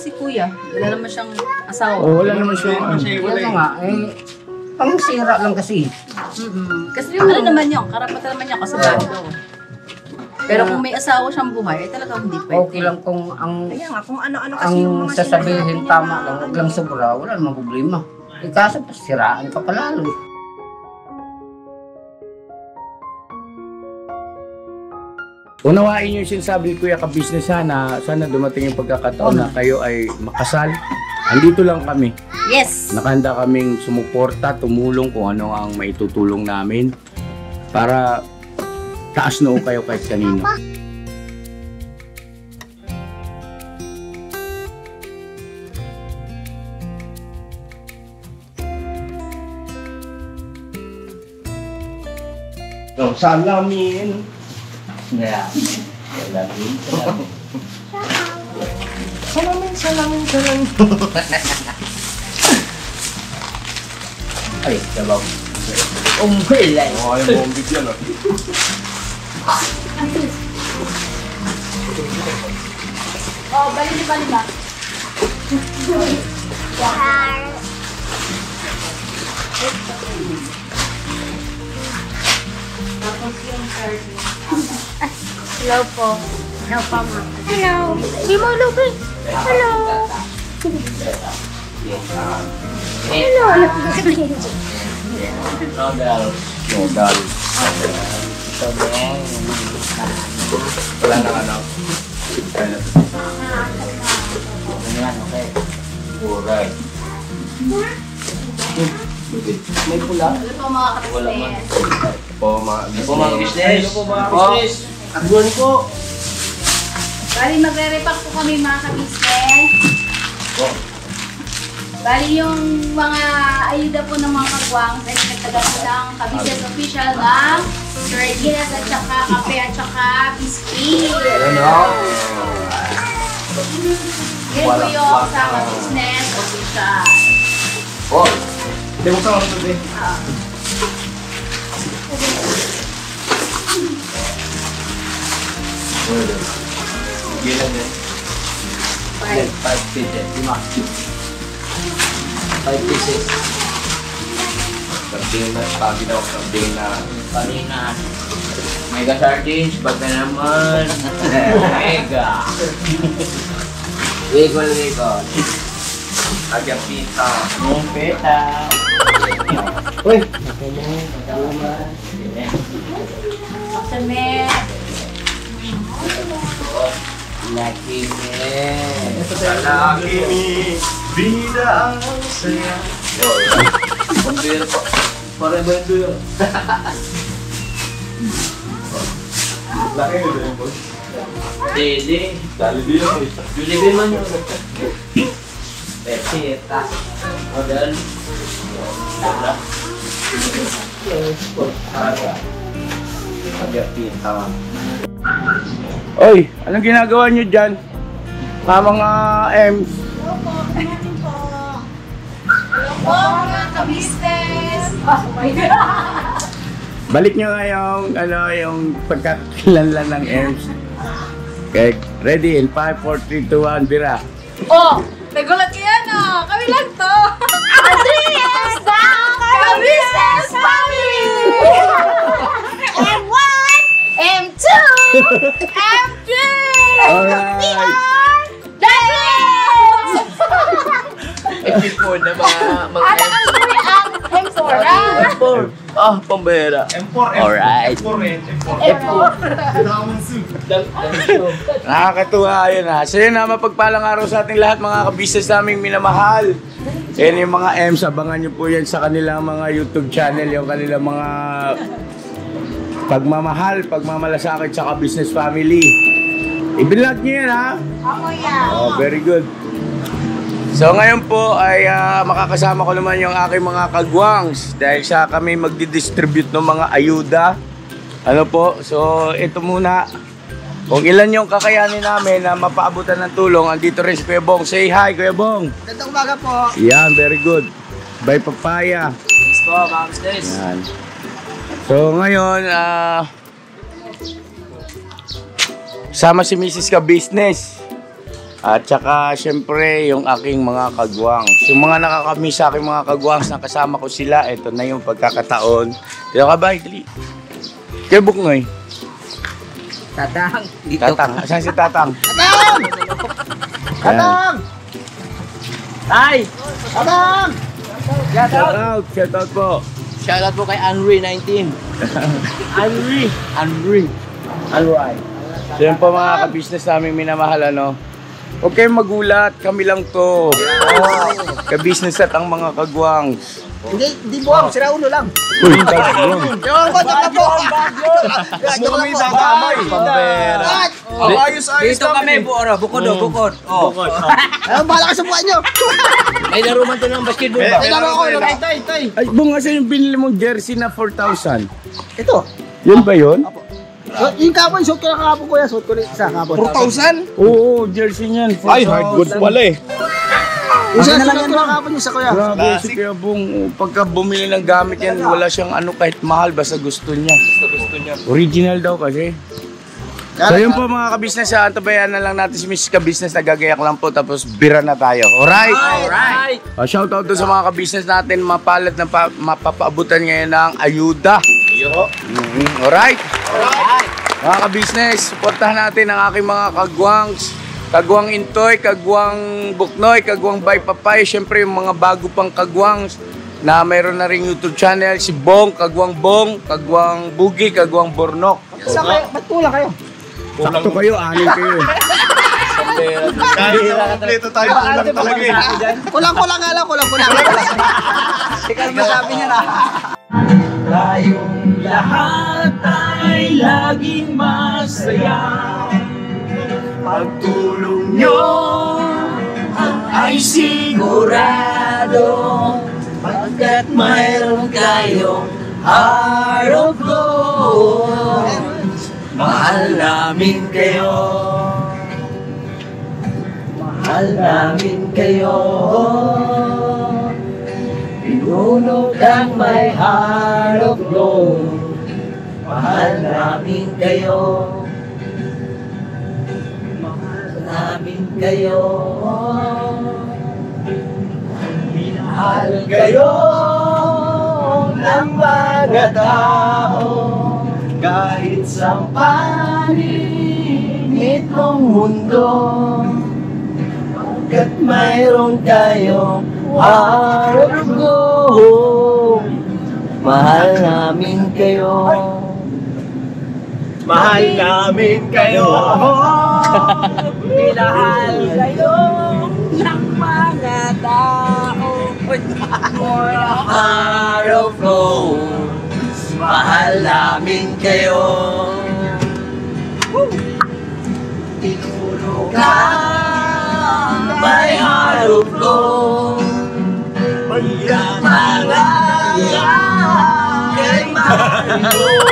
si Kuya. Wala naman siyang asawa. Oh, wala naman siya. Wala nga, ang sira lang kasi. Kasi yung ano naman yun, karapatan naman niya kasi bago daw. Pero kung may asawa siyang buhay, ay talagang hindi pwede. Okay lang kung ang Kaya nga, kung ano-ano kasi yung mga sasabihin tama lang, huwag lang sobra, wala namang problema. Kaso, siraan ka palalo. Unawain niyo yung sinasabi Kuya ka-business sana dumating yung pagkakataon na kayo ay makasal. Andito lang kami. Yes! Nakahanda kaming sumuporta, tumulong kung ano ang maitutulong namin para taas noo kayo kahit kanino. Salamin. Yeah. Salamin. Salamin. Ay, sabaw. Umbilay. Oh, ayaw mo bigyan ah. Oh, bali ba? Tapos yung hello po. Hello po, ma. Hello. Di mo lubi. Hello. Hello. Nodal. Wala na ano. Okay. Alright. May pula? Hello po mga kapatid. Po mga business. Hello po mga business. Agbuhan po. Bali magre-repack po kami mga ka-business. Bali yung mga ayuda po ng mga kagwang sa nagtaga po ng ka-business official ng sardinas at saka kape at saka biscuit. Yan po yung sa ka-business official. Oh. Hindi mo sa mga ito Gilan din. 5 pieces. 5 pieces. Sarding na, pagi daw, sarding na. Kanina. Mega sardines, bag na naman. Mega. Wiggle. Agyang pita. Yung peta. Uy! Kami. Lucky me. Lalaki ni bida ang saya. Pambira po. Para ba ito yun? Laki nyo din, boss. Dili. Dali din yun. Jollibee man yun. Peta. Model. Tara. Agyang pita. Oy, anong ginagawa niyo dyan? Mga Ems. Po mga ka-business. Oh my God. Balik nyo nga yung pagkakakilanlan ng Ems. Okay, ready in 5, 4, 3, 2, 1, bira. Oh, nagulat ka yan oh. Kami lang to. Andres! Ka-business family! M1! M2! M3! Alright! Ipipon na mga Ano ang tuloy ang M4 M4. Pambira. M4. Alright. M4. Nakakatuwa yun ha. So yun na, mapagpalang araw sa ating lahat mga kabisnes naming minamahal. Yan yung mga Ems, abangan nyo po yan sa kanilang mga YouTube channel, yung kanilang mga pagmamahal, pagmamalasakit sa ka-business family. I-vlog nyo yan ha. Ako yan. Oh, very good. So ngayon po ay makakasama ko naman yung aking mga kagwangs dahil sa kami magdi-distribute ng mga ayuda. Ano po? So ito muna. Kung ilan yung kakayanin namin na mapaabutan ng tulong, andito rin si Kuya Bong. Say hi, Kuya Bong. Gandang umaga po. Yan, very good. Bye papaya. Thanks po, mga business. Yan. So ngayon, sama si Mrs. Ka Business. At saka, syempre, yung aking mga kagwangs. Yung mga nakakamiss sa aking mga kagwangs na kasama ko sila, ito na yung pagkakataon. Dito ka ba, Idli? Kaya Buknoy? Tatang. Dito. Tatang. Saan si Tatang? Tatang! Tatang! Tay! Tatang! Shout out! Shout out po! Shoutout po kay Henry19. Henry. Alright. So yun po mga ka-business namin minamahal, ano? Huwag kayong magulat, kami lang to. Ka-business at ang mga kagwangs. Hindi buwang, sira ulo lang. Uy, kagwang. Ewan ko, joke na po. Joke lang po. Pambera. Dito kami, bukod. Ayun, bahala ka sa buhay nyo. May laruman to ng basketball ba? Ay, laro ko. Tay. Ay, bunga sa yung binili mong jersey na 4,000. Ito. Yun ba yun? Yung kapon, suot ko na kahapon kuya. Suot ko rin sa kapon. 4,000? Oo, jersey niyan. Ay, hardwood pala eh. Yung sa suot ko na kahapon yung sa kuya. Grabe, si Kuya Bong, pagka bumili ng gamit yan, wala siyang ano kahit mahal, basta gusto niya. Original daw kasi. So yun po mga kabisnes, antabayan na lang natin si Mrs. Kabisnes, nagagayak lang po, tapos bira na tayo. Alright? Shoutout to sa mga kabisnes natin, mapalat na mapapaabutan ngayon ng ayuda. Alright? Mga kabisnes, supportahan natin ang aking mga kagwangs. Kagwang Intoy, Kagwang Buknoy, Kagwang Bay Papay, syempre yung mga bago pang kagwangs na mayroon na ring YouTube channel, si Bong, Kagwang Bong, Kagwang Bugi, Kagwang Bornok. Saan kayo? Ba't kulang kayo? Sakto kayo, anin kayo. Kahit na kompleto tayo, kulang talaga eh. Kulang nga lang, kulang. Ikaw masabi niya na. Tayong lahat ay laging masaya. Pagtulong nyo ay sigurado, pagkat mayroon kayong heart of gold. Mahal namin kayo, mahal namin kayo. Pinunod ang may heart of gold. Mahal namin kayo, mahal namin kayo. Minahal kayo ng mga tao, kahit sa paligid mong mundo, pagkat mayroon kayong heart of gold. Mahal namin kayo, mahal namin kayo. Minahal kayo ng mga tao, heart of gold. Mahal namin kayo. Tinulog ka, may heart of gold. Kay Mario.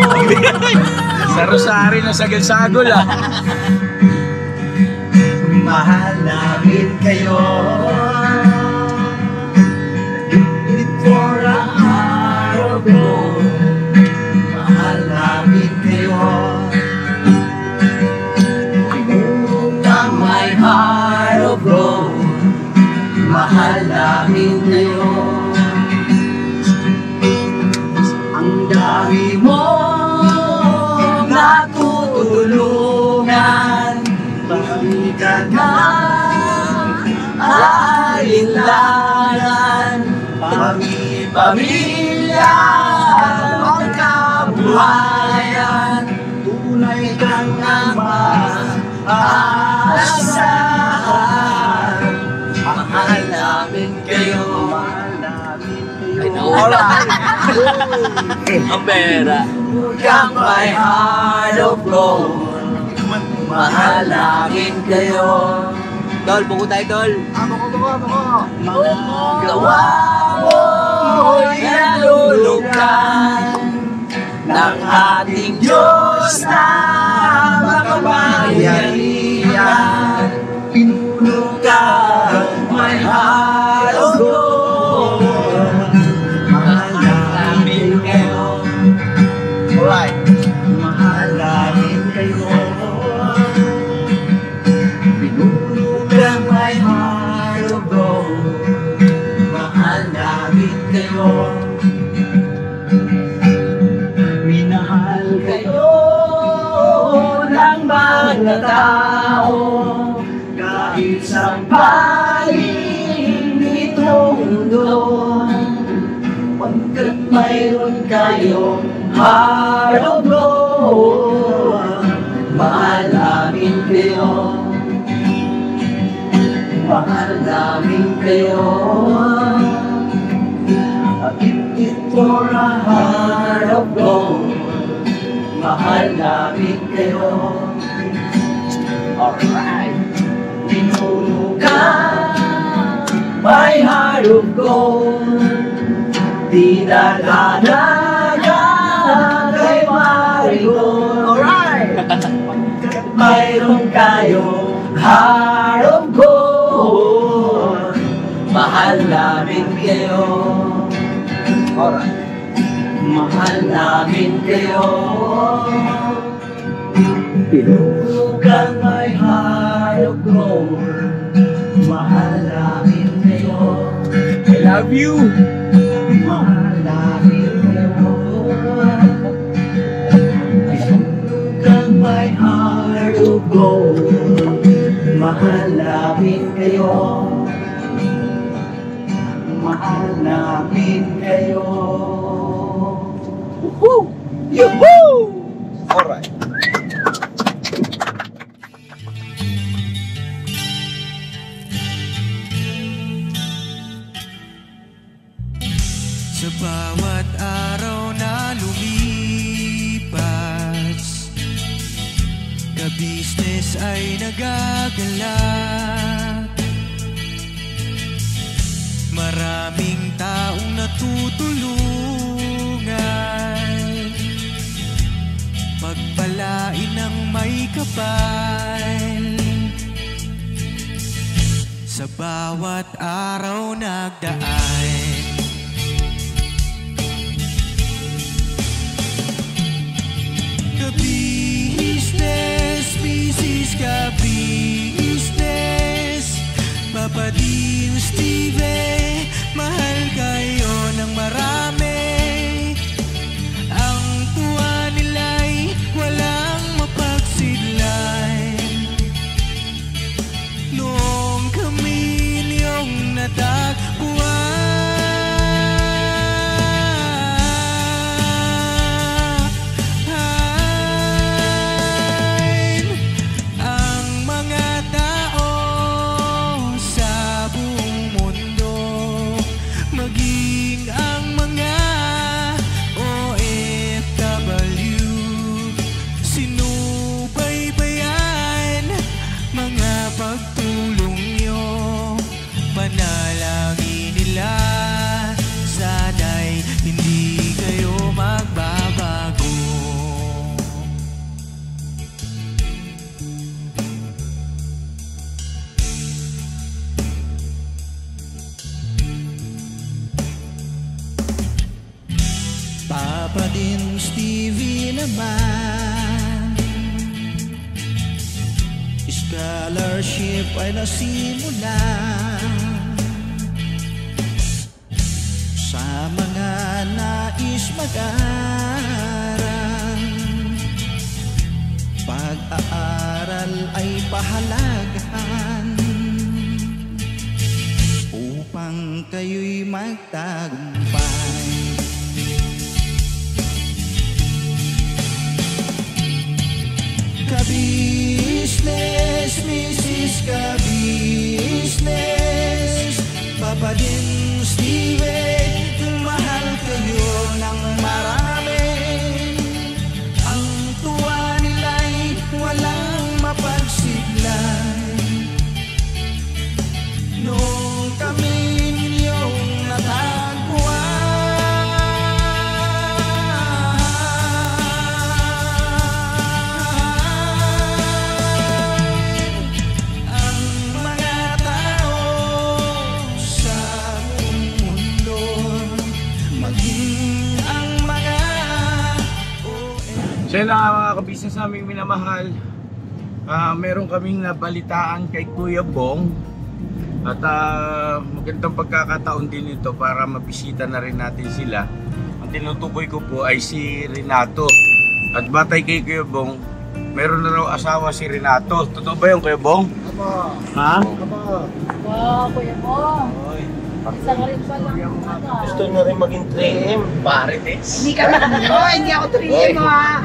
Sa Rosary na sagol-sagol ah. Mahal namin kayo. For a heart of gold. Mahal namin kayo. Pinunod may heart of gold. Mahal namin kayo. Ang dami mo natutulungan, pagkat na alinlangan, pamilya, pagkabuhayan, tunay kang maasahan. Mahal namin kayo, mahal namin kayo. Ang pera. Kang may heart of gold, mahal namin kayo. Tol, buko tayo, Tol. Mga gawa mo'y nalulukan ng ating Diyos na makapangyarihan. Pinuno ka, may heart of gold. Mahal namin kayo. Alright. Mahal namin kayo. Pinuno ka, kang may heart of gold. Mahal namin kayo. Minahal kayo ng mga tao kahit sa paling itong mundo. Pagkat mayroon kayong heart of gold, mahal namin kayo. Mahal namin kayo. If it were a heart of gold, mahal namin kayo. Alright. Pinuno ka, my heart of gold. Di nadadaga kay Marigold. Alright! Pagkat mayroon kayong heart of gold, mahal namin kayo. Alright. Mahal namin kayo. Pinunukan my heart of gold, mahal namin kayo. I love you! Mahal namin kayo. Pinunukan my heart of gold, mahal namin kayo. Mahal namin kayo. Woohoo! Yuhuu! Alright. Sa bawat araw na lumipas, ka-business ay nagagalak. Maraming taong natutulungan, pagpalain ng may kapal. Sa bawat araw nagdaan, ka-business, business ka-business, Papa Din, Steve, mahal kayo ng marami. Ang tuwa nila'y walang mapagsidlan. Noong kami niyong natagpuan, Papa Din, Stevie naman, scholarship ay nasimula sa mga nais mag-aral. Pag-aaral ay pahalagahan upang kayo'y magtagumpay. Ka-business, Mrs. Ka-business, Papa Din, Steve, mahal kayo ng marami. Ang tuwa nila'y walang mapagsidlan. Noong kami ninyong natagpuan, So yun na mga ka-business naming minamahal. meron kaming nabalitaan kay Kuya Bong. At magandang pagkakataon din ito para mabisita na rin natin sila. Ang tinutukoy ko po ay si Renato. At batay kay Kuya Bong, meron na raw asawa si Renato. Totoo ba yun, Kuya Bong? Aba. Ha? Aba. Wow, Kuya Bong. Isa ka rin pala. Gusto nyo rin maging 3M, Parites. Hindi ka na. Oh, hindi ako 3M ha.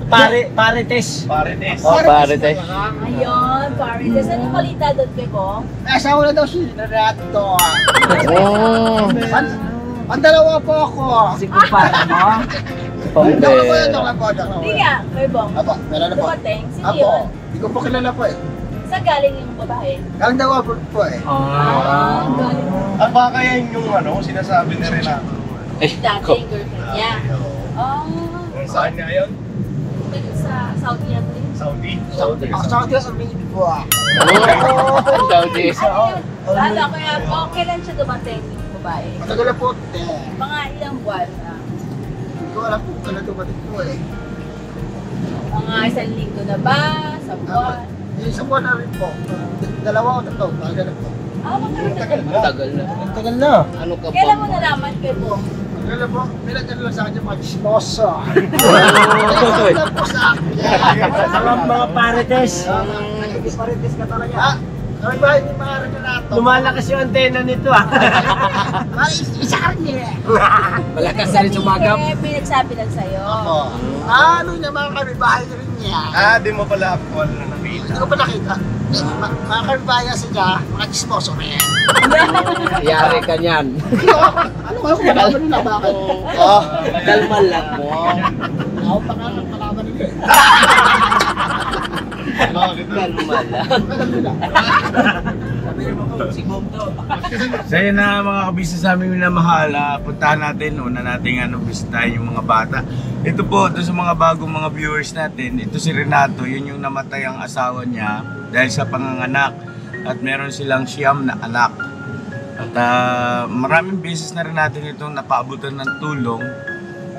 Parites. Parites. Oh, Parites. Ayun, Parites. Ano yung balita doon, Kuya Bong? Asawa na daw si Renato. Oh. Ang dalawa po ako. Si kumpara mo. Joke lang po. Hindi nga, Kuya Bong. Apo, meron na po. Dumating, sino Apo, yun? hindi ko po kilala po eh. Saan galing yung babae? Galing daw abroad po eh. Galing Ah, baka yan yung sinasabi ni Renato. dating girlfriend niya. Saan nga yun? Sa Saudi yan din. Saudi. Ako sa akin sa mini po ah. Saudi. Lalo, Kuya Bong, kailan siya dumating yung babae? Matagal na po. Mga ilang buwan na. Hindi ko alam po kung dumating po eh. Mga isang linggo na ba? Sa buwan? Isang buwan na rin po. Dalawa o tatlo, talaga na po. Matagal na. Tagal na. Tagal na. Ano ka Kailan mo nalaman, Kuya Bong? Tagal na po. Nilagyan lang sa akin yung mga chismoso. Tagal na po sa akin. Mga Parites. Parites ka talaga. Ha? Kami ba hindi mga Renato? Lumalakas yung antena nito Isa ka rin eh. Malakas na rin sumagap. May nagsabi lang sa'yo. Opo. Ano niya mga kami bahay rin niya. Ah, di mo pala actual na nakita. Hindi ko pa nakita. Mga kami bahay sila, mga chismoso rin. Yari ka niyan. Ano kayo kung malaman nila bakit? Dalman lang mo. Ako pa nga ng malaman nila eh. Dalman lang. Alam nila. Si Bob to. So yun na mga kabisa sa aming minamahal, puntahan natin, una natin bisitahin yung mga bata. Ito po, ito sa mga bagong mga viewers natin, ito si Renato, yun yung namatay ang asawa niya dahil sa panganganak. At meron silang siyam na anak. At maraming beses na rin natin itong napaabutan ng tulong.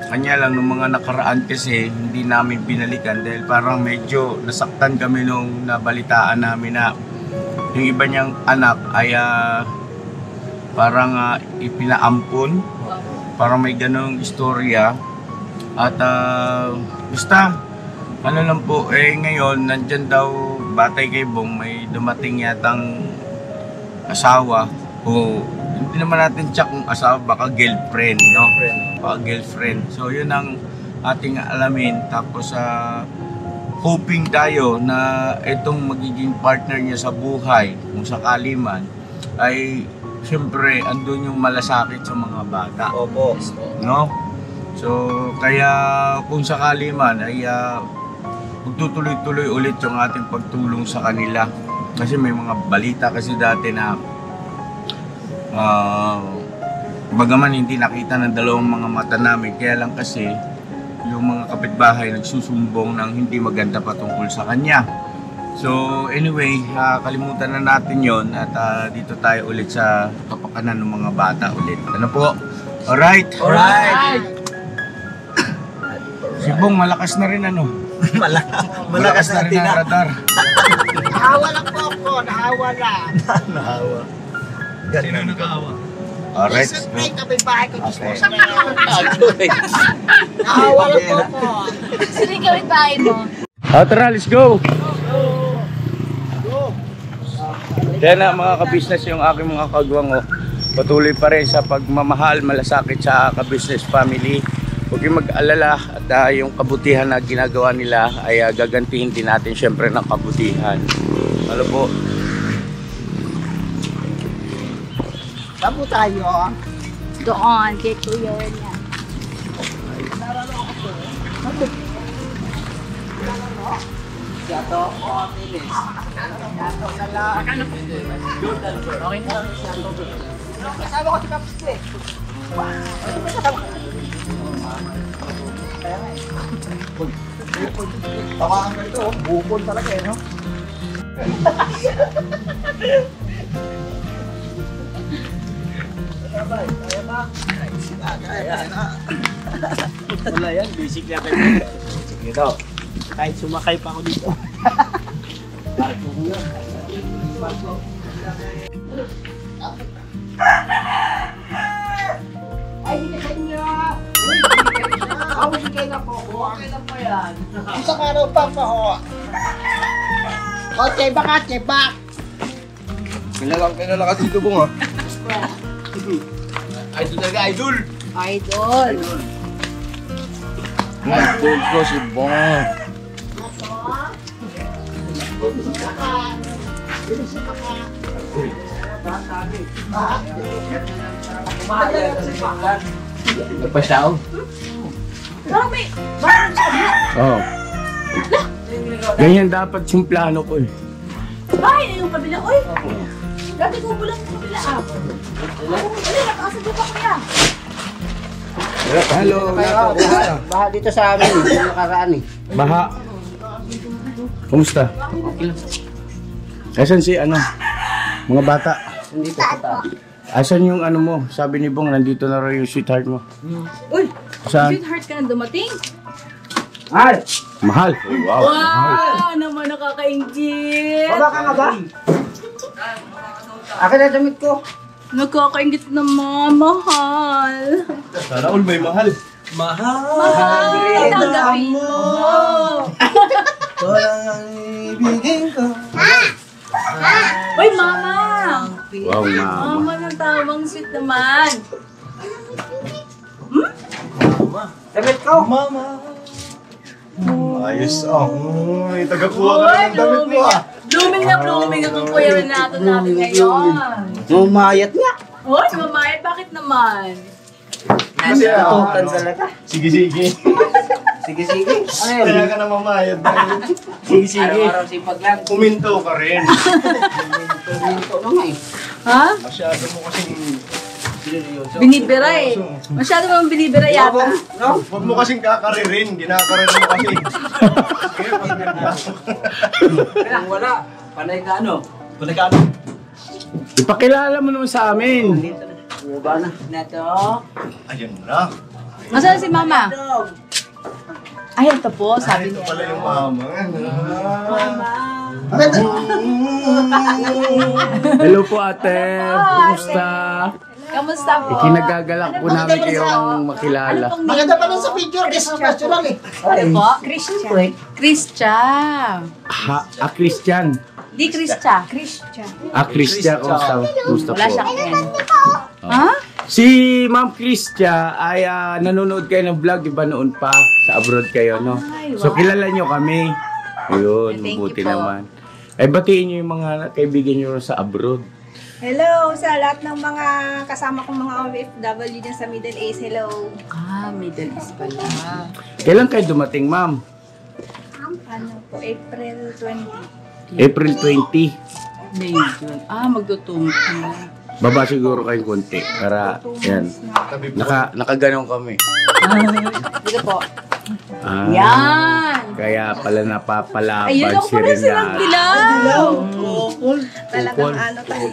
Kanya lang nung mga nakaraan kasi hindi namin binalikan dahil parang medyo nasaktan kami nung nabalitaan namin na yung iba niyang anak ay parang ipinaampun, parang may ganong istorya. At basta ano lang po, ngayon nandyan daw batay kay Bong, may dumating yatang asawa o hindi naman natin check kung asawa, baka girlfriend, no? Baka girlfriend. So yun ang ating alamin. Tapos hoping tayo na itong magiging partner niya sa buhay, kung sakali man, ay siyempre andun yung malasakit sa mga bata. Opo. No? So kaya kung sakali man ay magtutuloy-tuloy ulit yung ating pagtulong sa kanila. Kasi may mga balita kasi dati na bagaman hindi nakita ng dalawang mga mata namin, kaya lang kasi yung mga kapitbahay nagsusumbong ng hindi maganda patungkol sa kanya. So anyway, kalimutan na natin yon at dito tayo ulit sa kapakanan ng mga bata ulit. Ano po? Alright? Alright. Si Bong, malakas na rin ano? malakas na rin ang radar. Nahawa lang po ako, nahawa lang. Nahawa. Sino nakahawa? Alright. May kapitbahay ko, chismoso rin. Nahawa lang po ako. Sino yung gawin bahay mo? Tara, let's go! Yan na mga kabisnes yung aking mga kagwang. Patuloy pa rin sa pagmamahal, malasakit sa kabisnes family. Huwag kayong mag-alala at yung kabutihan na ginagawa nila ay gagantihin din natin syempre ng kabutihan. Ano po? Saan po tayo? Doon, kay Kuya niya. Kasama ko si Paps eh. Tawakan ka ito, bukol talaga eh, no? Wala yan, basic lang kayo. Ito. Kahit sumakay pa ako dito. Ay, hindi ka niya. Ako si kayo na po. Okay lang po yan. Isang araw pa pa ho. O, teba ka, teba. Kilala ka dito, Bong, ha? Idol talaga, idol! Idol. Idol ko si Bong. Nagpasyaw. Parang may... Oo. Ganyan dapat yung plano ko eh. Ay, yung kabila. Uy! Dati ko bulang yung kabila. Uy, nakasadyo pa kuya. Hello, Baha dito sa amin. Yung nakaraan eh. Baha. Kumusta? Asan si ano? Mga bata. Dito sa taas. Asan yung ano mo? Sabi ni Bong, nandito na raw yung sweetheart mo. Uy! Saan? Sweetheart ka na dumating. Ay! Mahal. Wow. Wow! Naman nakaka-ingit. Baba ka nga ba? Akin na damit ko. Nakaka-ingit na mahal. Sana all may mahal. Mahal! Tanggapin mo! Walang ibigin ko. Uy, mama! Wow, mama. Mama ng tawang sweet naman. Damit ko. Mama. Ayos, Uy, tagakuha ka na ng damit mo, ah. Blooming ang kuya Renato natin ngayon. Mumayat nga. Uy, mamayat, bakit naman? Kasi Tututan talaga. Sige. Sige. Ano yun? Kaya ka na mamayad dahil sige. Araw-araw sipag lang. Kuminto ka rin. Ito na nga eh. Ha? Masyado mo kasing seryoso. Binibira eh. Masyado bang binibira yata? No? Huwag mo kasing kakaririn. Ginakaririn mo kasi. Kaya pag nervyoso. Kung wala. Panay ka ano? Balik ka ano? Ipakilala mo naman sa amin. Dito na. Bumaba na. Nato. Ayun na. Nasaan si mama? Ay, ito po, sabi Ito niya. pala yung mama. Mama. Hello po ate. Kumusta? Kamusta po? Ikinagagalak po namin kayong makilala. Ano pong Maganda name pa mo? rin sa picture, natural eh. Ano po? Christian. Christian. Christian. Di Christian. Christian. Christian. Kumusta Wala po? siyang N. Ha? Si Ma'am Christia ay nanonood kayo ng vlog, di ba noon pa? Sa abroad kayo, no? Ay, wow. So kilala nyo kami. Ayun, Thank you mabuti po. naman. Ay batiin nyo yung mga kaibigan nyo sa abroad. Hello sa lahat ng mga kasama kong mga OFW dyan sa Middle East. Hello. Ah, Middle East pala. Kailan kayo dumating, ma'am? Ano po, April 20. April 20. May June. Ah, magtutumot na. Baba siguro kayong konti. Para, yan. Nakaganon kami. Dito po. Ah, Yan! Kaya pala napapalaban Ayun ako si pala silang Renata. dilaw. Talagang ano tayo.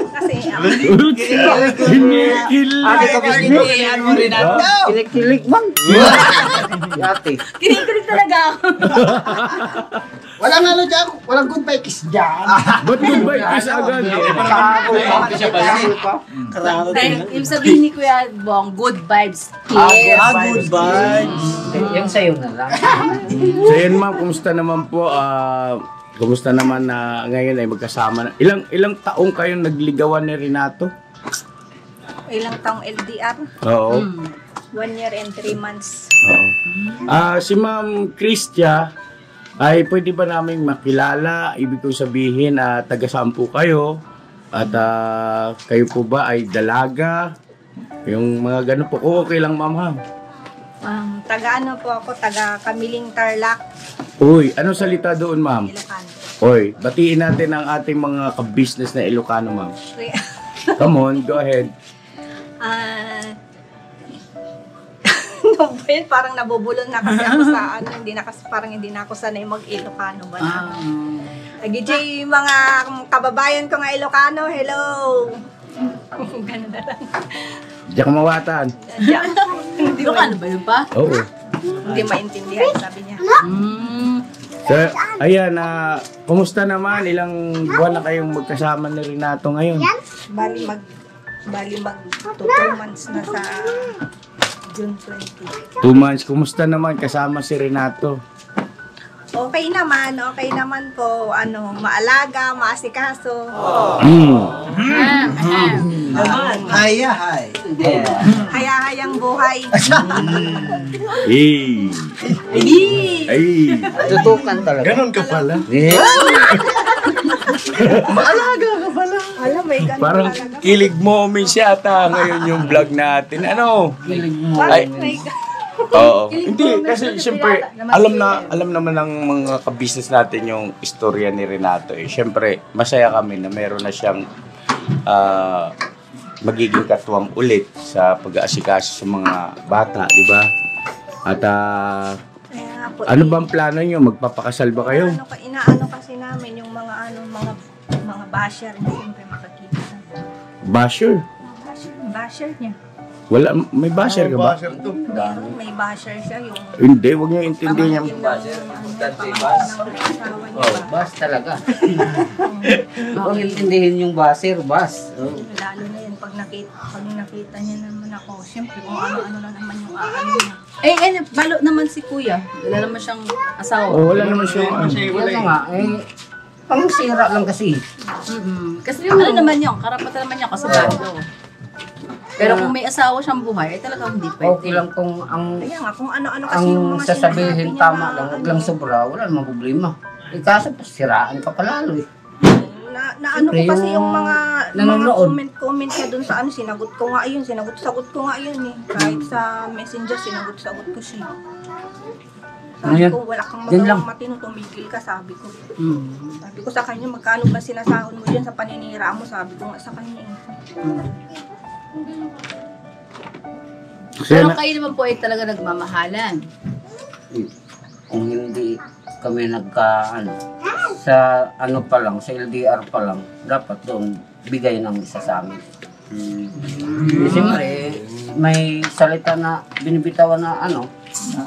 Kasi Ate ka ba sinigilihan mo rin ako? Kilig-kilig man. Ate. Kinikilig talaga ako. Walang ano dyan, walang good vibes dyan. Ba't goodbye kiss agad? Yung sabihin ni Kuya Bong, good vibes. Yes. Good vibes. Yung sa'yo na lang. So yun ma'am, kumusta naman po? Kumusta naman na ngayon ay magkasama na? Ilang taong kayong nagligawan ni Renato? ilang taong LDR. Oo. 1 year and 3 months. Oo. Si Ma'am Christia, ay pwede ba namin makilala? Ibig kong sabihin, taga-saan po kayo? At kayo po ba ay dalaga? Yung mga ganun po. Kung okay lang, ma'am ha? Taga ano po ako, taga Kamiling Tarlac, Uy, anong salita doon, ma'am? Ilocano. Uy, batiin natin ang ating mga ka-business na Ilocano, ma'am. Come on, go ahead. No, well, parang nabubulol na kasi ako sa ano, parang hindi na ako sanay mag-Ilocano ba na. Nag-DJ mga kababayan ko nga Ilocano, hello! Ganun na lang. Diyak mawatan. Diyan. Ilocano ba yun pa? Oo. Hindi maintindihan, sabi niya. So, ayan, kumusta naman? Ilang buwan na kayong magkasama ni Renato ngayon? Bali mag 2 months na sa June 20. 2 months. Kumusta naman kasama si Renato? Okay naman po. Maalaga, maasikaso. Hayahay. Hayahayang buhay. Ay! Tutukan talaga. Ganon ka pala. Alam, may ganun Parang talaga. kilig moments yata ngayon yung vlog natin. Ano? Ay, May ganun. oo. Hindi, kasi siyempre, alam naman ng mga ka-business natin yung istorya ni Renato. Siyempre, masaya kami na meron na siyang magiging katuwang ulit sa pag-aasikaso sa mga bata, di ba? At Kaya nga po, ano bang plano nyo? Magpapakasal ba kayo? Inaano kasi namin yung mga basher, hindi siyempre makakita. Basher? Basher niya. Wala, may basher ka ba? Basher to. Meron, may basher siya yung Hindi, huwag nyo intindihin yung basher. Bas talaga. Huwag intindihin yung baser, bas. Lalo na yun, pag nakita niya naman ako, siyempre kung ano-ano na naman yung aano niya. Balo naman si kuya. Wala naman siyang asawa. Oh, wala naman siya. Yan nga, pang sira lang kasi. Kasi ano naman yun, karapatan naman niya kasi balo. Pero kung may asawa siyang buhay, ay talagang hindi pwede. Okay lang kung ang Kaya nga, kung ano-ano kasi yung mga sasabihin sinasabi niya tama na, lang, huwag lang sobra, wala namang problema. Kaso siraan ka palalo eh. Naano ko kasi yung mga nanonood. comment niya dun sa sinagot ko nga yun nga yun eh. Kahit sa messenger, sinagot ko siya. Sabi Ngayon, ko, wala kang yan lang. magawang matino, tumigil ka, sabi ko. Sabi ko sa kanya, magkano ba sinasahod mo dyan sa paninira mo? Sabi ko nga sa kanya eh. Pero kayo naman po ay talaga nagmamahalan. Kung hindi kami sa pa lang, sa LDR pa lang, dapat doon bigay ng isa sa amin. Siyempre, may salita na binibitawan na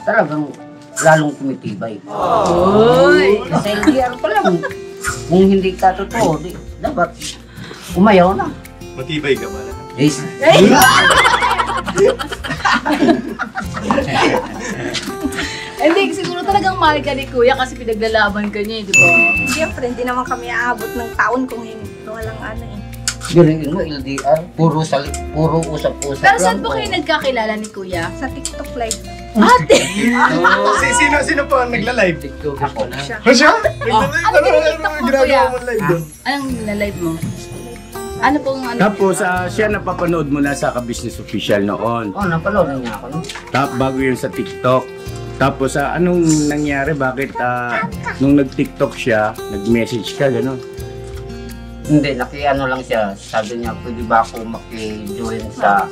talagang lalong tumitibay. Sa LDR pa lang, kung hindi ka totoo, dapat umayaw na. Matibay ka pala. Yes. Hindi, siguro talagang mahal ka ni kuya kasi pinaglalaban ka niya, di ba? Siyempre, hindi naman kami aabot ng taon kung walang eh. Diriin mo, LDR, puro usap-usap Pero saan lang. po kayo nagkakilala ni kuya? Sa TikTok live. Ate! Sino po ang nagla-live? Ako. Siya. Siya? Ano tinitiktok mo, kuya? Ginagawa mo live doon? Anong nilalive mo? Ano pong Tapos siya napapanood mo na sa ka-business official noon. Napalood niya ako. No? Bago yun sa TikTok. Tapos anong nangyari? Bakit nung nag-TikTok siya, nag-message ka, gano'n? Hindi, nakiano lang siya. Sabi niya, pwede ba ako maki-join sa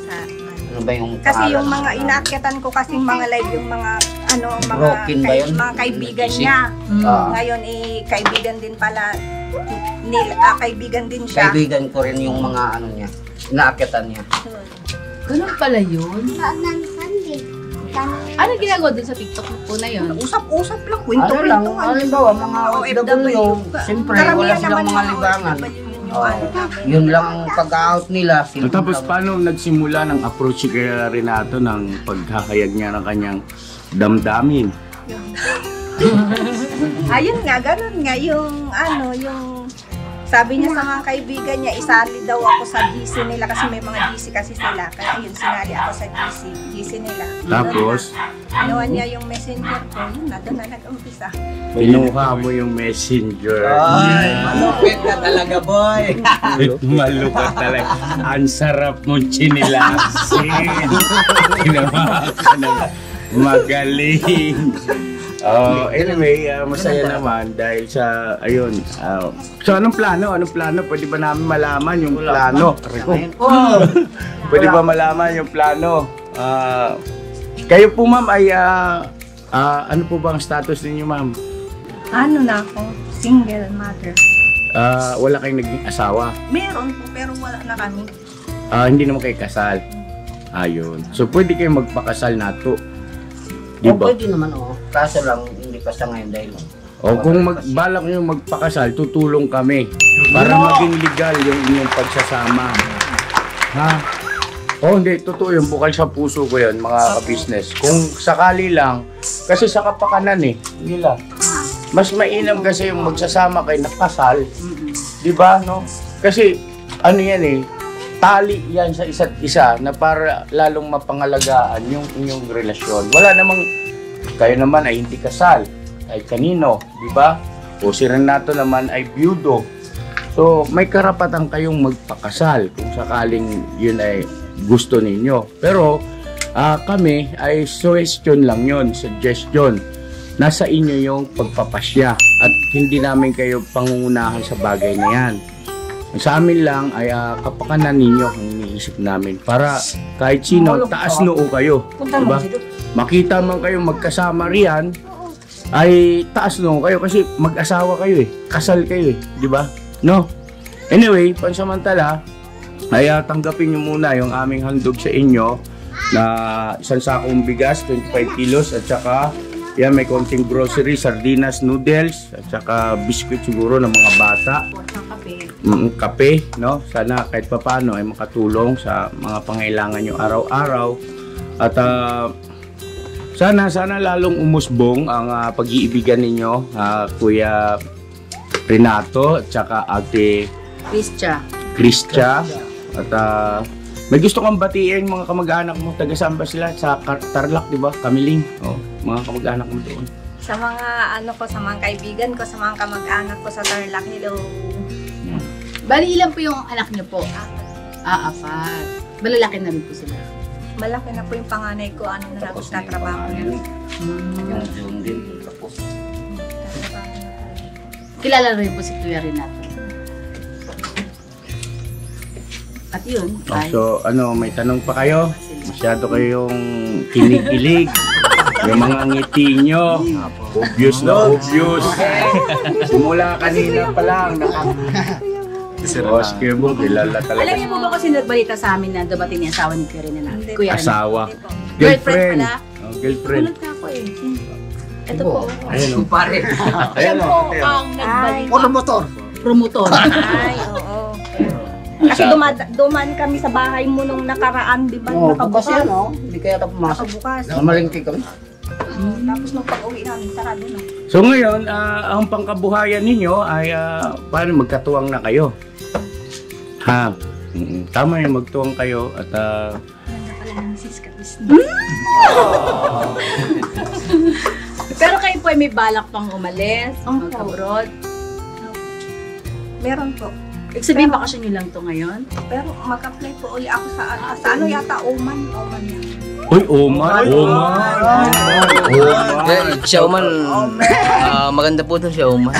ano ba yung Kasi yung pangalan? mga inaakyatan ko kasi mga live yung mga Broken ba yun? mga kaibigan niya. Ngayon kaibigan din pala kaibigan din siya. Kaibigan ko rin yung mga niya, inaakyatan niya. Ganun pala yun? Ano ginagawa dun sa TikTok po na yun? Usap-usap lang, Ano lang, kwento-kwento. halimbawa, mga OFW, siyempre, wala silang mga libangan. Yun lang ang pag-out nila. Tapos paano nagsimula ng approach kay Renato ng paghahayag niya ng kanyang damdamin? Ayun nga, ganun nga yung yung sabi niya sa mga kaibigan niya, isali daw ako sa GC nila kasi may mga GC kasi sila. Kaya yun, sinali ako sa GC nila. Tapos, Ginawa niya yung messenger ko, yun na, doon na nag-umpisa. kinuha mo yung messenger. malupit ka talaga, boy. Malukat talaga. Ang sarap mong chinilasin. Ginawa ka na magaling. Anyway, masaya naman dahil sa, ayun. So, anong plano? Anong plano? Pwede ba namin malaman yung plano? Pwede ba malaman yung plano? Kayo po, ma'am, ay, ano po ba ang status ninyo, ma'am? Ano na ako? Single mother. Wala kayong naging asawa? Meron po, pero wala na kami. Hindi naman kayo kasal? Ayun. So, pwede kayo magpakasal na to. O Diba? pwede naman kaso lang hindi pa sa ngayon dahil O kung balak nyo magpakasal, tutulong kami para maging legal yung inyong pagsasama. Ha? O hindi, totoo yun. Bukal sa puso ko yun, mga ka-business. Kung sakali lang, kasi sa kapakanan hindi lang. Mas mainam kasi yung magsasama kayo na kasal. Di ba, no? Kasi, ano yan tali yan sa isa't isa na para lalong mapangalagaan yung inyong relasyon. Wala namang, kayo naman ay hindi kasal. Ay kanino, di ba? O si Renato naman ay byudo. So, may karapatan kayong magpakasal kung sakaling yun ay gusto ninyo. Pero, kami ay suggestion lang yun, suggestion. Nasa inyo yung pagpapasya at hindi namin kayo pangungunahan sa bagay na yan. Sa amin lang ay kapakanan ninyo ang iniisip namin para kahit sino, taas noo kayo. Diba? Makita man kayo magkasama riyan, ay taas noo kayo kasi mag-asawa kayo kasal kayo diba? No? Anyway, pansamantala, ay tanggapin nyo muna yung aming handog sa inyo na isang sakong bigas, 25 kilos at saka yan, may konting grocery, sardinas, noodles at saka biscuit siguro ng mga bata. Kape, no? Sana kahit papaano ay makatulong sa mga pangailangan nyo araw-araw. At sana lalong umusbong ang pag-iibigan ninyo, Kuya Renato at saka Ate Kristia. At may gusto kang batiin mga kamag-anak mo, taga saan ba sila? Sa Tarlac, di ba? Kamiling. Mga kamag-anak mo doon. Sa mga sa mga kaibigan ko, sa mga kamag-anak ko sa Tarlac, hello. Bali, ilan po yung anak niyo po? 4. Malalaki na rin po sila. Malaki na po yung panganay ko, tapos na trabaho na. yung June din tapos. Kilala rin po si Kuya Renato. At yun, So, may tanong pa kayo? Masyado kayong kinikilig. Yung mga ngiti nyo, obvious na obvious. Simula kanina pa lang. Oscar mo, kilala talaga. alam niyo po ba kasi nagbalita sa amin na dumating yung asawa ni Kuya Renato? Kuya Renato. Asawa. Girlfriend pala? Girlfriend. Tulad ka ako Ito po. Ayun, Pare. Siya po ang nagbalita. motor. Promotor. Ay, oo. Kasi duman kami sa bahay mo nung nakaraan, di ba? Bukas yan hindi kaya ito pumasok. Nakabukas. Namalingki kami. Tapos nung pag-uwi namin, sarado na. So ngayon, ang pangkabuhayan ninyo ay paano magkatuwang na kayo? Ha? Tama yung magtuwang kayo at Pero kayo po ay may balak pang umalis, mag-abroad. Meron po. Ibig sabihin, bakasyon nyo lang to ngayon? Pero mag-apply po uli ako sa ano yata, Oman yan. Uy, Oman! Siya Oman, maganda po ito siya Oman.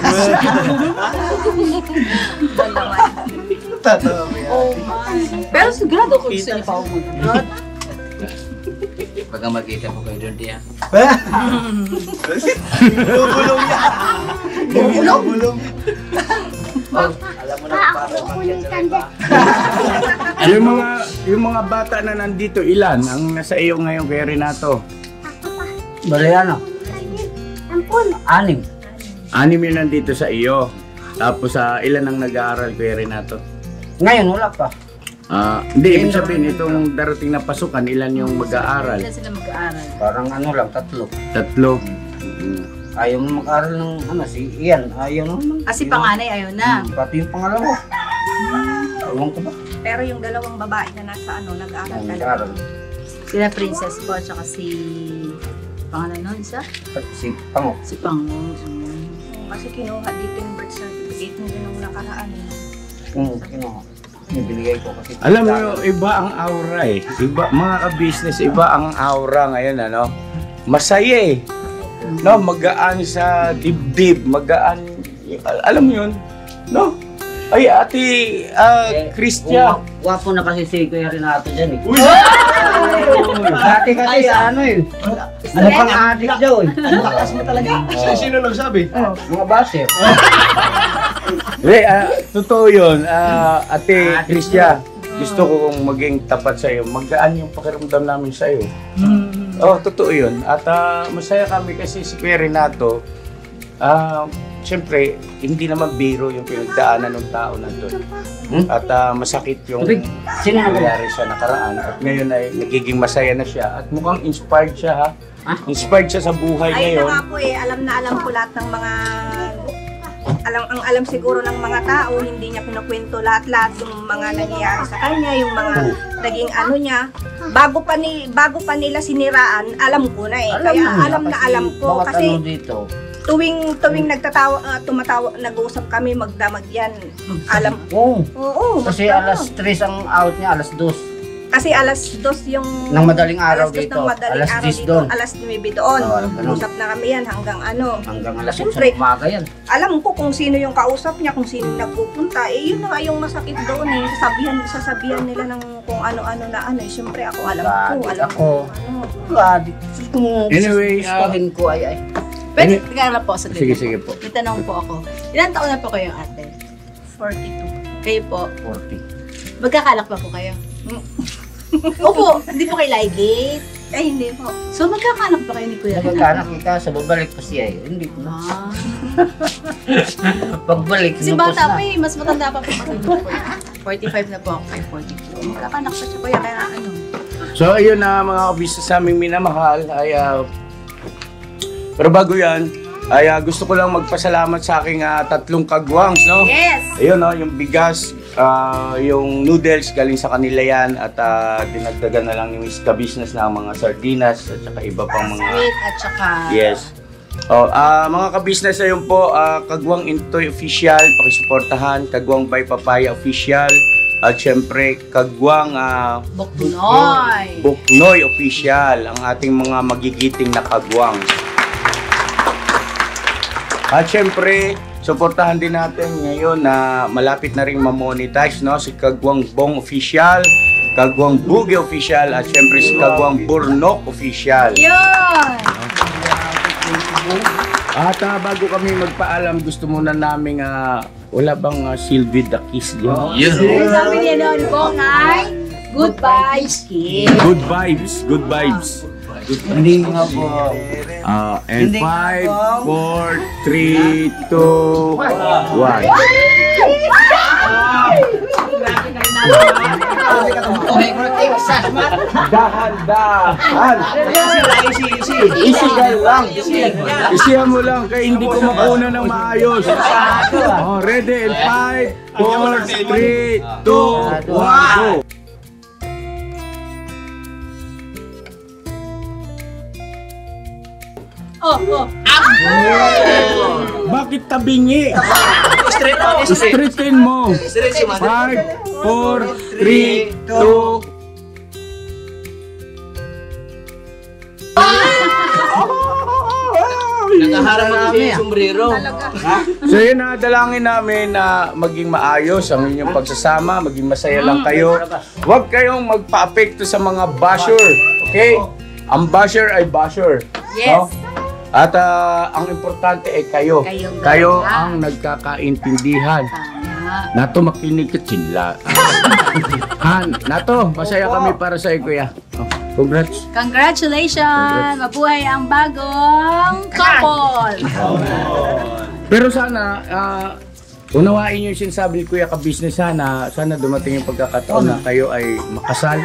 Pero sigurado ko gusto niyo pa umag-abroad. Pagka magkita po kayo doon diya. Bubulong yan. Bubulong. Alam mo na yung mga bata na nandito, ilan ang nasa iyo ngayon, Kuya Renato? Mariano. 6. 6 yung nandito sa iyo. Tapos ilan ang nag-aaral, Kuya Renato? Ngayon wala pa. Hindi, ibig sabihin, itong darating na pasukan, ilan yung mag-aaral? Ilan sila mag-aaral? Parang lang, 3. 3. Ayaw mo mag-aral ng si Ian. Ayaw naman. Si panganay ayaw na. Pati yung pangalawa. Ewan ko ba? Pero yung dalawang babae na nasa nag-aaral talaga. Nag-aral. Sila Princess po, tsaka si... Pangalan nun, isa? Si Pango. Si Pango. Kasi kinuha dito yung birth certificate nila nung nakaraan. Binigay ko kasi. Alam mo, iba ang aura Iba, mga ka-business, iba ang aura ngayon, Masaya No, magaan sa dibdib, magaan. Alam mo yun? No? Ay, Ate Kristia. Wapo na kasi si Kuya Renato dyan Dati kasi pang adik daw Malakas mo talaga. Sino nagsabi? Mga baser. Totoo yun, Ate Kristia. gusto kong maging tapat sa'yo, magaan yung pakiramdam namin sa'yo. Oh, totoo yun. At masaya kami kasi si Kuya Renato, siyempre, hindi naman biro yung pinagdaanan ng tao na doon. At masakit yung nangyari sa nakaraan. At ngayon ay nagiging masaya na siya. At mukhang inspired siya, ha? Inspired siya sa buhay ngayon. Ayun na nga po eh, alam na alam ko lahat ng mga alam siguro ng mga tao, hindi niya pinukwento lahat-lahat yung mga nangyayari sa kanya, yung mga naging ano niya. Bago pa nila siniraan, alam ko na eh. Kaya alam na alam ko kasi tuwing nag-uusap kami, magdamag yan. Alam ko. Oo. Kasi alas 3 ang out niya, alas 2. Kasi alas 2 yung... Nang madaling araw dito. Alas 10 doon. Alas 9 doon. Usap na kami yan hanggang ano. Hanggang alas 8 sa umaga yan. Alam ko kung sino yung kausap niya, kung sino nagpupunta. Eh, yun na nga yung masakit doon eh. Sasabihan nila ng kung ano-ano na ano. Siyempre ako alam ko. Anyway, ko ay. Pwede, tigara po sa sige, sige po. May tanong po ako. Ilan taon na po kayo, ate? 42. Kayo po? 40. Magkakalak pa po kayo? Opo, hindi po kayo ligate? Eh, hindi po. So, magkakanak ba kayo ni Kuya? Nagkakanak kita, sa babalik ko siya eh. Hindi ko na. Pagbalik, Kasi bata pa eh, mas matanda pa po kasi po. 45 na po ako kay 42. Magkakanak pa siya Kuya, kaya ano. So, ayun na mga kabisnes sa aming minamahal ay pero bago yan, ay gusto ko lang magpasalamat sa aking 3 kagwangs, no? Yes! Ayun, no, yung bigas, yung noodles, galing sa kanila yan at dinagdagan na lang yung business na mga sardinas at saka iba pang mga... Sweet at saka... Yes. Mga ka-business, ayun po, Kagwang Intoy Official, pakisuportahan, Kagwang by Papaya Official, at syempre, Kagwang Buknoy Official, ang ating mga magigiting na kagwang. At syempre, suportahan din natin ngayon na malapit na rin ma-monetize, no? Si Kagwang Bong Official, Kagwang Bugi Official, at syempre si Kagwang Burnok Official. Yun! At bago kami magpaalam, gusto muna namin, wala bang Sylvie the Kiss dyan? Sabi niya noon po ay good vibes, kid. Good vibes, good vibes. Hindi nga po. And 5, 4, 3, 2, 1. Dahan-dahan. Isigal lang. Isihan mo lang kaya hindi ko makuna ng maayos. Ready? And 5, 4, 3, 2, 1, go. Bakit tabingi? Straighten mo. 5, 4, 3, 2. Nakaharap na kami yung sombrero. So yun na, dalangin namin na maging maayos ang inyong pagsasama, maging masaya lang kayo. Huwag kayong magpa-apekto sa mga basher, okay? Ang basher ay basher. Yes. No? At ang importante ay kayo. Kayo ang nagkakaintindihan. Nato, makinig ka chinla. Han, Nato, masaya kami para sa iyo, kuya. Congrats. Congratulations! Mabuhay ang bagong couple! Pero sana, unawain niyo yung sinasabi ni Kuya ka-business, sana dumating yung pagkakataon na kayo ay makasal.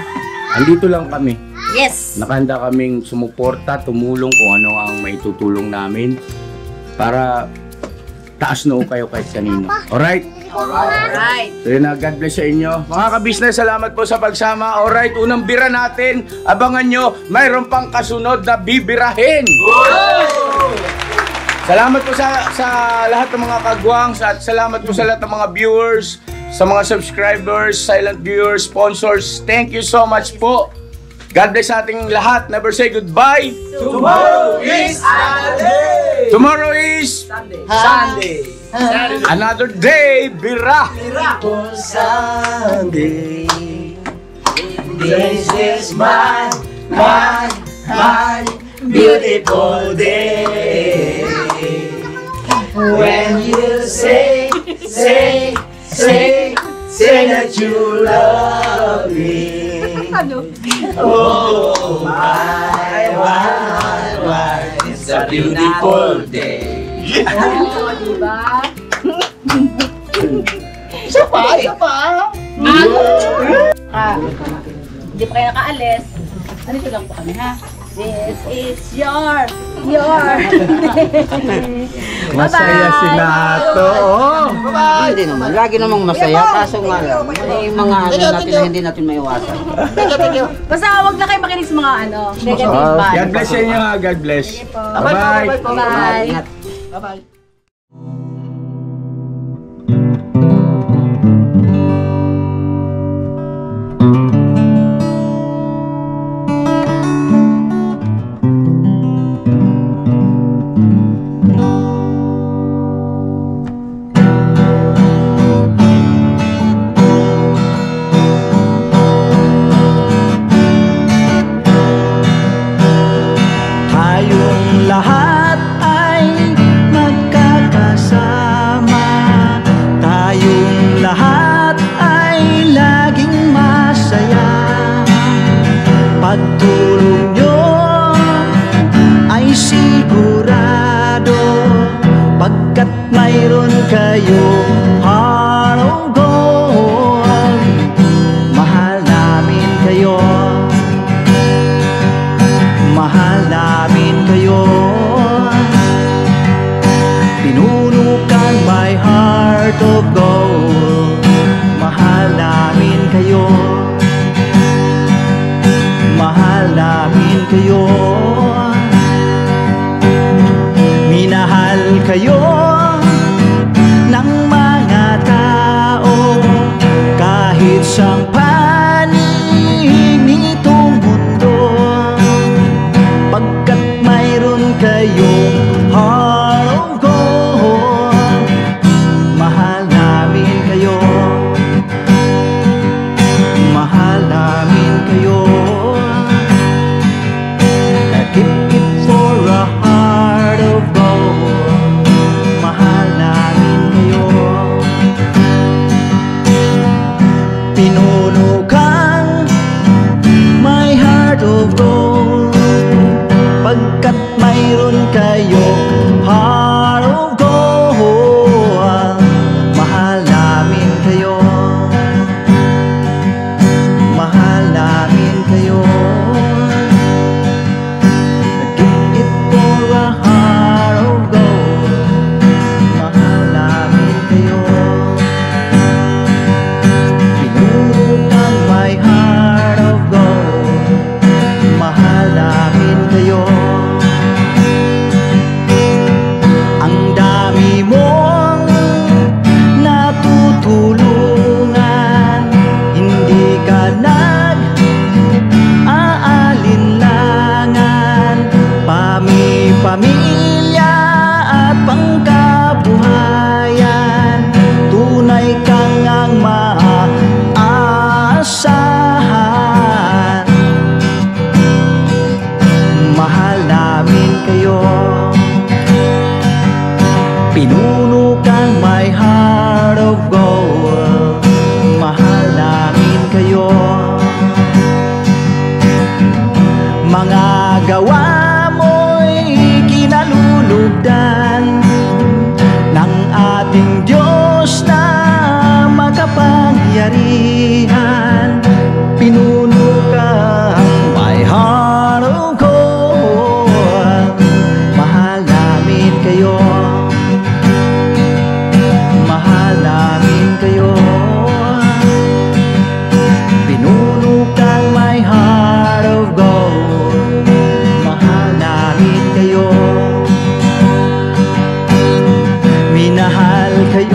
Andito lang kami. Yes! Nakahanda kaming sumuporta, tumulong kung ano ang maitutulong namin para taas noo kayo kahit kanino. Alright? Alright. So yun na, God bless sa inyo. Mga ka-business, salamat po sa pagsama. Alright, unang bira natin. Abangan nyo, mayroon pang kasunod na bibirahin. Salamat po sa lahat ng mga kagwangs at salamat po sa lahat ng mga viewers, sa mga subscribers, silent viewers, sponsors. Thank you so much po. God bless sa ating lahat. Never say goodbye. Tomorrow is Sunday. Tomorrow is Sunday. Another day, bira. Miracle Sunday. This is my beautiful day. When you say say that you love me. Ano? Oh, why, it's a beautiful day. Oo, diba? Isa pa, isa pa. Hindi pa kayo nakaalis. Andito lang po kami, ha? This is your. Masaya si Nato. Oh. Hindi naman. Lagi namang masaya. Kaso nga lang, may mga ano natin na hindi natin maiwasan. Basta huwag na kayo makinig sa mga negative vibes. God bless sa inyo ha. God bless. Bye-bye. Bye-bye. Ingat. Bye-bye. Tayong lahat ay magkakasama. Tayong lahat ay laging masaya. Pagtulong nyo ay sigurado, pagkat mayroon kayo heart of gold. Mahal namin kayo. Mahal namin kayo. Pinuno kang my heart of gold. Mahal namin kayo. Mahal namin kayo. Minahal kayo ng mga tao kahit sang panig nitong mundo, pagkat mayroon kayong heart of gold. Mahal namin kayo. Mahal namin kayo. Keep it for a heart of gold. Mahal namin kayo. Pinuno kang my heart of gold, pagkat mayroon kayo heart of gold. Mahal namin kayo. Mahal namin kayo. Keep it for a heart of gold. Mahal namin kayo. Pinuno kang my heart of gold. Mahal namin kayo. Ang dami mong natutulungan, hindi ka nag-aalinlangan. Pamilya at pangkabuhayan, tunay kang ang maaasahan. Mahal namin kayo. Pinuno kang my heart of gold. Mahal namin kayo. Mga gawa mo'y kinalulugdan ng ating Diyos na makapangyarihan. Pinuno kang my heart of gold. Mahal namin kayo. Mahal namin kayo. Pinuno kang my heart of gold. Mahal namin kayo. Minahal kayo.